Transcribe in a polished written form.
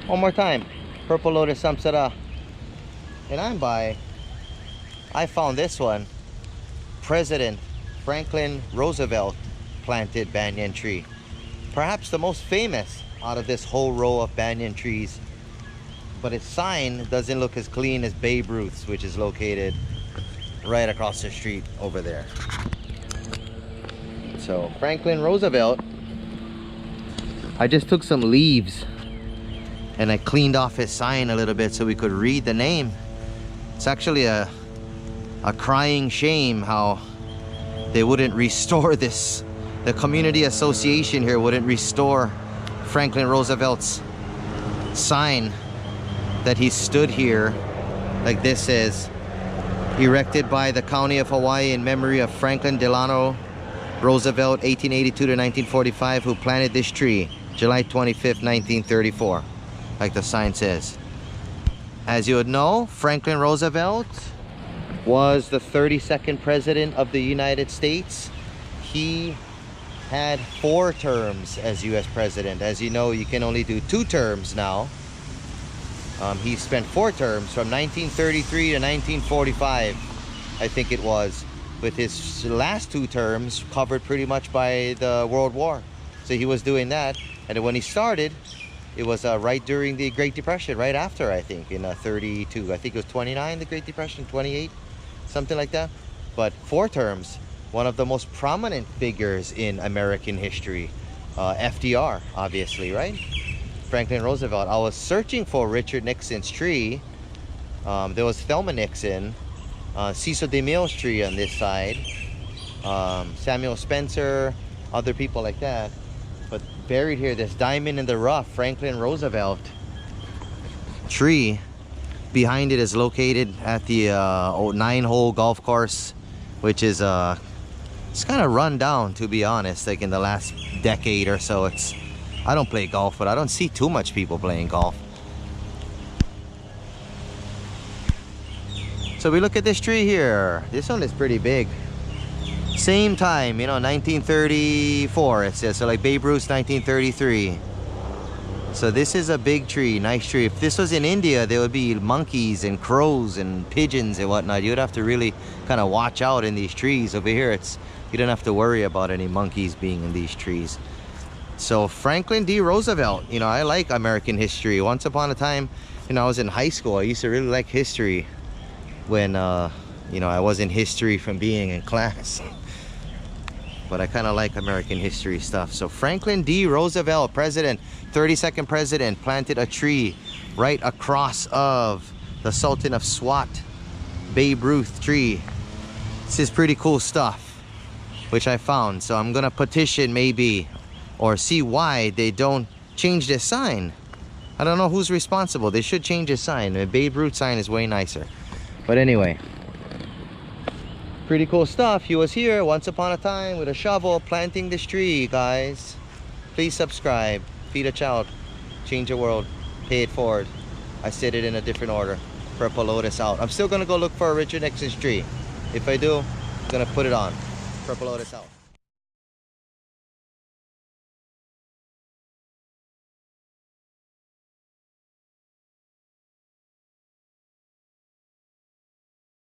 One more time. Purple Lotus Samsara. And I found this one. President Franklin Roosevelt planted banyan tree. Perhaps the most famous out of this whole row of banyan trees. But its sign doesn't look as clean as Babe Ruth's, which is located right across the street over there. So Franklin Roosevelt, I just took some leaves and I cleaned off his sign a little bit so we could read the name. It's actually a crying shame how they wouldn't restore this. The community association here wouldn't restore Franklin Roosevelt's sign that he stood here, like this says, erected by the County of Hawaii in memory of Franklin Delano Roosevelt, 1882 to 1945, who planted this tree July 25th, 1934, like the sign says. As you would know, Franklin Roosevelt was the 32nd president of the United States. He had 4 terms as US president. As you know, you can only do 2 terms now. He spent 4 terms from 1933 to 1945, I think it was, with his last 2 terms covered pretty much by the World War. So he was doing that, and when he started, it was right during the Great Depression, right after, I think, in 32. I think it was 29, the Great Depression, 28, something like that. But 4 terms, one of the most prominent figures in American history, FDR, obviously, right? Franklin Roosevelt. I was searching for Richard Nixon's tree. There was Thelma Nixon, Cecil DeMille's tree on this side, Samuel Spencer, other people like that. But buried here, this diamond in the rough, Franklin Roosevelt tree. Behind it is located at the 9-hole golf course, which is it's kind of run down, to be honest. Like in the last decade or so, I don't play golf, but I don't see too much people playing golf. So we look at this tree here. This one is pretty big. Same time, you know, 1934 it says. So like Babe Ruth's 1933. So this is a big tree, nice tree. If this was in India, there would be monkeys and crows and pigeons and whatnot. You'd have to really kind of watch out in these trees. Over here, you don't have to worry about any monkeys being in these trees. So Franklin D. Roosevelt, you know, I like American history. Once upon a time, you know, I was in high school. I used to really like history when, you know, I was in history from being in class. But I kind of like American history stuff. So Franklin D. Roosevelt, president, 32nd president, planted a tree right across of the Sultan of Swat, Babe Ruth tree. This is pretty cool stuff, which I found. So I'm gonna petition maybe, or see why they don't change this sign. I don't know who's responsible. They should change this sign. The Babe Ruth sign is way nicer. But anyway, pretty cool stuff. He was here once upon a time with a shovel planting this tree, guys. Please subscribe, feed a child, change the world, pay it forward. I said it in a different order. Purple Lotus out. I'm still gonna go look for a Richard Nixon's tree. If I do, I'm gonna put it on. Purple Lotus out.